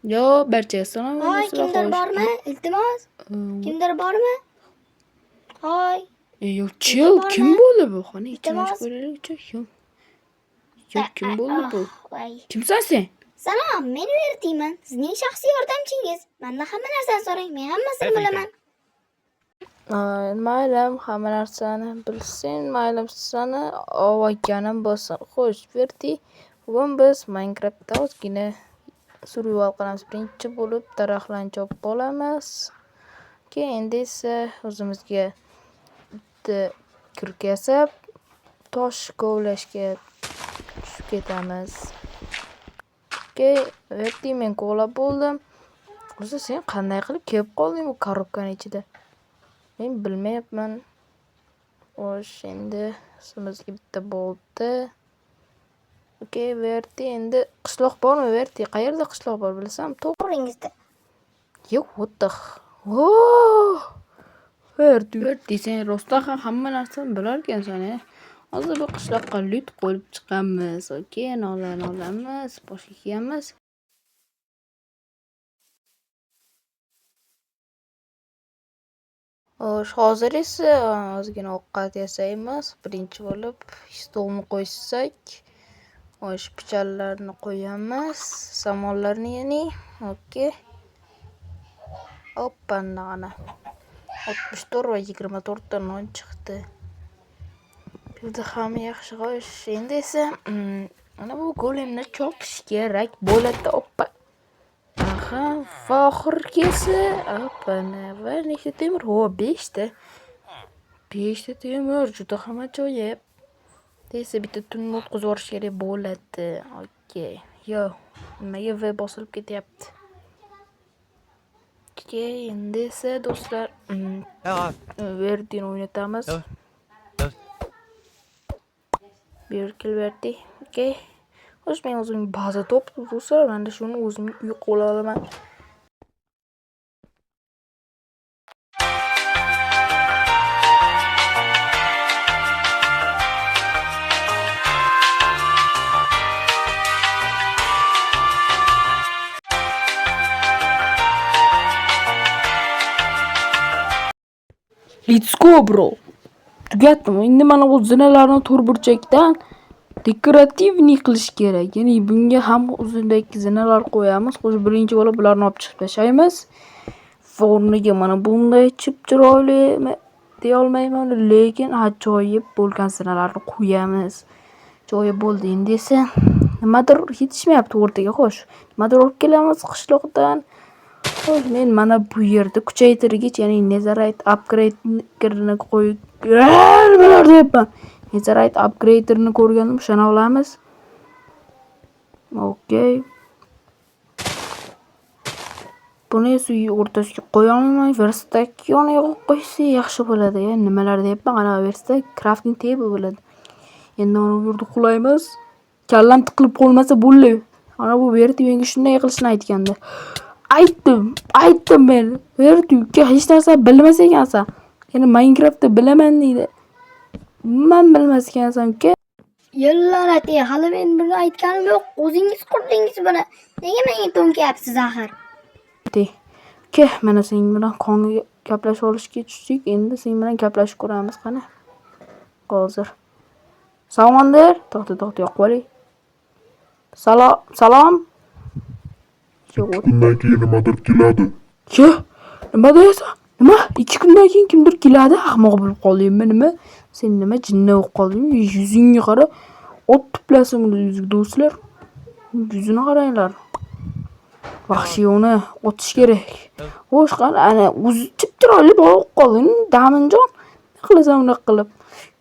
Yo, barchaga salom Hoy, do'stlar. kimdir bormi? Iltimos. Kimdir bormi? Hoy, Yo, kimdir chill. Kim bormi? bo'ldi bu? Qani ichini Iltimos. ochib ko'raylik. Yo, kim bo'ldi bu? Voy. Kimsan sen? Salom, men Vertiman. Sizning shaxsiy yordamchingiz. Mendan hamma narsani so'rang, men hammasini bilaman. Maylim, hamma narsani bilsin, maylim sizani ovakanim bo'lsin. Xo'sh, Verti, bugun biz Minecraftda ozgina survival qilamiz. Birinchi bo'lib daraxtlarni chopib olamiz. Endi esa o'zimizga bitta kurk yasab, tosh kovlashga tushib ketamiz. Verti, men kovlab bo'ldim. O'zi sen qanday qilib kelib qolding bu korobkaning ichida? Men bilmayapman. Xo'sh, endi o'zimizga bitta bo'ldi. Verti, endi qishloq bormi Verti? Qayerda qishloq bor bilsam, To'g'ringizda. Yo'q, what the Voh! Verti, sen rostdan ham hamma narsani bilar ekansan. Hozir bu qishloqqa lut qo'yib chiqamiz. Nolani olamiz, boshga kiyamiz. Xo'sh, hozir esa ozgina ovqat yasaymiz. Birinchi bo'lib stolni qo'ysak, xo'sh, pichallarni qo'yamiz, samonlarni ya'ni. Hoppa, mana 64 va 24 ta non chiqdi. Juda ham yaxshi. Xo'sh, endi esa mana bu golemni chopish kerak bo'ladi. Hoppa. Aha, va oxirgi esa va nechta temir? 5 ta. 5 ta temir, juda ham ajoyib. Esa bitta tunni o'tkazib yuborish kerak bo'ladi. Yo, nimaga V bosilib ketyapti? Endi esa do'stlar, Vertini o'ynatamiz. Berkel Verti. Xo'sh, men o'zim baza topdim do'stlar. Menda shuni o'zim uyga qo'la olaman. Let's go, bro. Tugatdim. Endi mana bu zinalarni to'rtburchakdan dekorativniy qilish kerak. Ya'ni bunga ham uzundagi zinalar qo'yamiz. Xo'sh, birinchi bo'lib bularni olib chiqib tashlaymiz. O'rniga mana bunday chip-chiroyli deya olmayman, lekin ajoyib bo'lgan zinalarni qo'yamiz. Ajoyib bo'ldi. Endi esa nimadir yetishmayapti o'rtaga. Xo'sh, nimadir olib kelamiz qishloqdan. Xo'sh, men mana bu yerda kuchaytirgich, ya'ni Netherite upgrade'ni qo'yib, nimalar deyapman? Netherite upgrade'ni ko'rgandim, shuni olamiz. Buni esa uy o'rtasiga qo'ya olmayman. Verstack yoniga qo'ysa yaxshi bo'ladi. Nimalar deyapman? Mana Verstack crafting table bo'ladi. Endi uni bu yerda qulaymiz. Kallam tiqilib qolmasa bo'ldi. Mana bu Verti menga shunday qilishni aytganda. Aytdim men. Verti hech narsa bilmas ekansan. Ya'ni Minecraftda bilaman deydi. Men bilmas ekansan uka. Yollanat, hali men buni aytganim yo'q. O'zingiz qurdingiz buni. Nega menga to'nkayapsiz axir? Mana sen bilan qonga gaplashib olishga tushdik. Endi sen bilan gaplashib ko'ramiz qani. Hozir. Salomdir. To'xta, yo'qoli. Salom. Kundan keyin nimadir keladi. Nima deysan? Nima? 2 kundan keyin kimdir keladi? Ahmoq bo'lib qoldingmi nima? Sen nima jinni bo'lib qoldingmi? Yuzingga qara. Ot tuplasin yuzingga do'stlar. Yuzini qaranglar. Vahshiyona otish kerak. Xo'sh, qani ana o'zi chip-chiroyli bo'lib qolding, Daminjon. Qilasan unaqa qilib.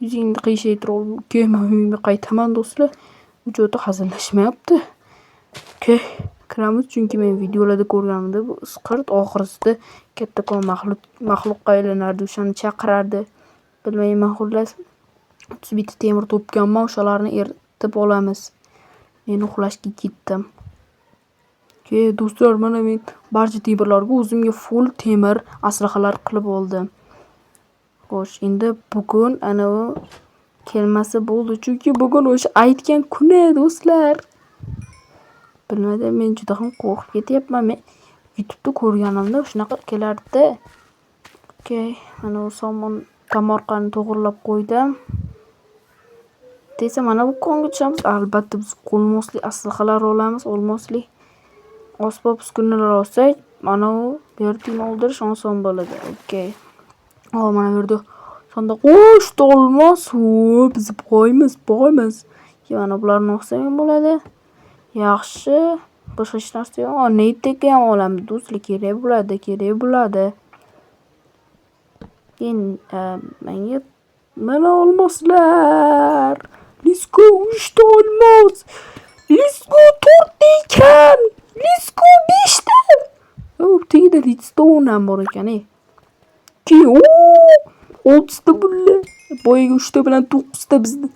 Yuzingni qiyshaytirib, men uyimga qaytaman do'stlar. Bu jo'da hazillashmayapti. Kiramiz, chunki men videolarda ko'rganimda bu isqirt oxirisida kattakon maxluqqa aylanardi, o'shani chaqirardi. Bilmayman, xullas. 30 bitta temir topganman, o'shalarni eritib olamiz. Men uxlashga ketdim. Do'stlar, mana men barcha temirlarga o'zimga full temir aslahalar qilib oldim. Xo'sh, endi bugun ana u kelmasa bo'ldi, chunki bugun o'sha aytgan kuni do'stlar. Bilmadim, men juda ham qo'rqib ketyapman. Men YouTube'da ko'rganimda shunaqa kelardi-da. Okey, mana bu somon tomorqani to'g'irlab qo'ydim. Desa mana bu konga tushamiz. Albatta biz qo'lmosli aslahalar olamiz, olmosli asbob uskunalar olsak, mana bu Bertini o'ldirish oson bo'ladi. Okey. Mana bu yerda sandiq. Uchta olmos. Biz boymiz. Mana bularni olsak ham bo'ladi. Yaxshi. Boshqa hech narsa yo'q. Neytga ham olamiz. Do'stlar, kerak bo'ladi. Keyin menga mana olmoslar. Let's go, 3 ta olmos. Let's go, 4 ta ekan. Let's go, 5 ta. Tagida redstone ham bor ekan, Keyin 6 ta bulla. Boyaga 3 ta bilan 9 ta bizni.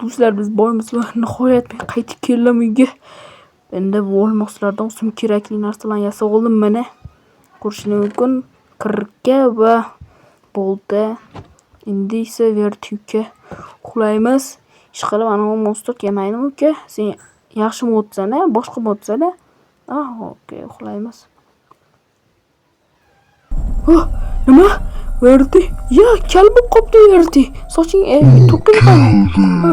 Do'stlar, biz boymiz. Nihoyat men qaytib keldim uyga. Endi bu olmoslardan o'zim kerakli narsalarni yasab oldim mana. Ko'rishingiz mumkin. Kirka va bolta. Endi esa vertikka uxlaymiz. Ishqilib ana bu monster kelmaydimi uka? Sen yaxshi modsan, boshqa modsan. Okey, uxlaymiz. Nima? Verdi. Ya, kalbim qopdi verdi. Soching to'kkan qani?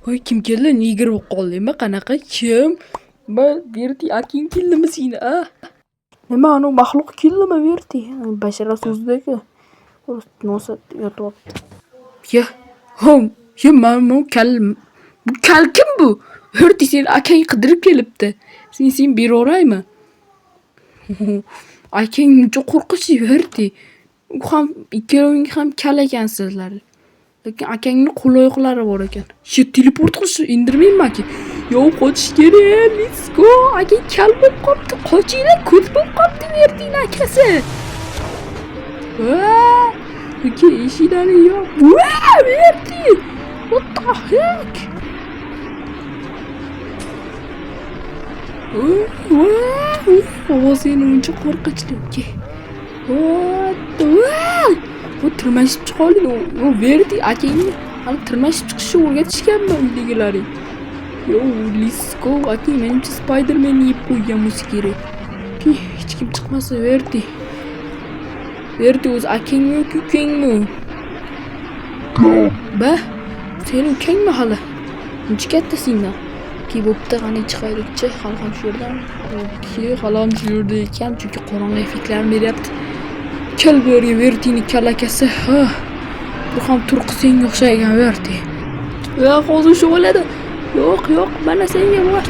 Voy, kim keldi? Niger bo'lib qoldingmi? Qanaqa kim? Verdi, aking keldimi seni, Nima, anu maxluq keldimi Verdi? Bashara so'zidagi. Nosat yotyapti. Ya, men bu kal kim bu? Verdi, seni akang qidirib kelibdi. Sen beraveraymi? Akang uncha qo'rqinchli Verdi. U ham ikkaloving ham kal ekansizlar. Lekin akangning qo'l-oyoqlari bor ekan. Teleport qilish indirmayman-ki. Yo'q, qochish kerak. Let's go. Akang kal bo'lib qopti. Qochinglar, ko'z bo'lib qopti Verdining akasi. Okey, eshiklarni yo'q. Verdi. What the heck? Ovozing uncha qo'rqinchli. Okey. Bu tirmashib chiqoldi. U Verdi akangni hali tirmashib chiqishni o'rgatishganmi uydagilaring? Let's go. Akang menimcha Spider-Man yeb qo'ygan bo'lsa kerak. Hech kim chiqmasa Verdi. Verdi o'zi akangmi yoki ukangmi? Seni ukangmi hali? Uncha katta sendan. Bo'pti, qani chiqaylikchi. Hali ham shu yerdan. Hali ham shu yerda ekan, chunki qorong'i effektlarni beryapti. Kel bu yerga Verdining kalakasi. Bu ham turqi senga o'xshagan Verdi. Hozir shu bo'ladi. Yo'q, mana senga bor.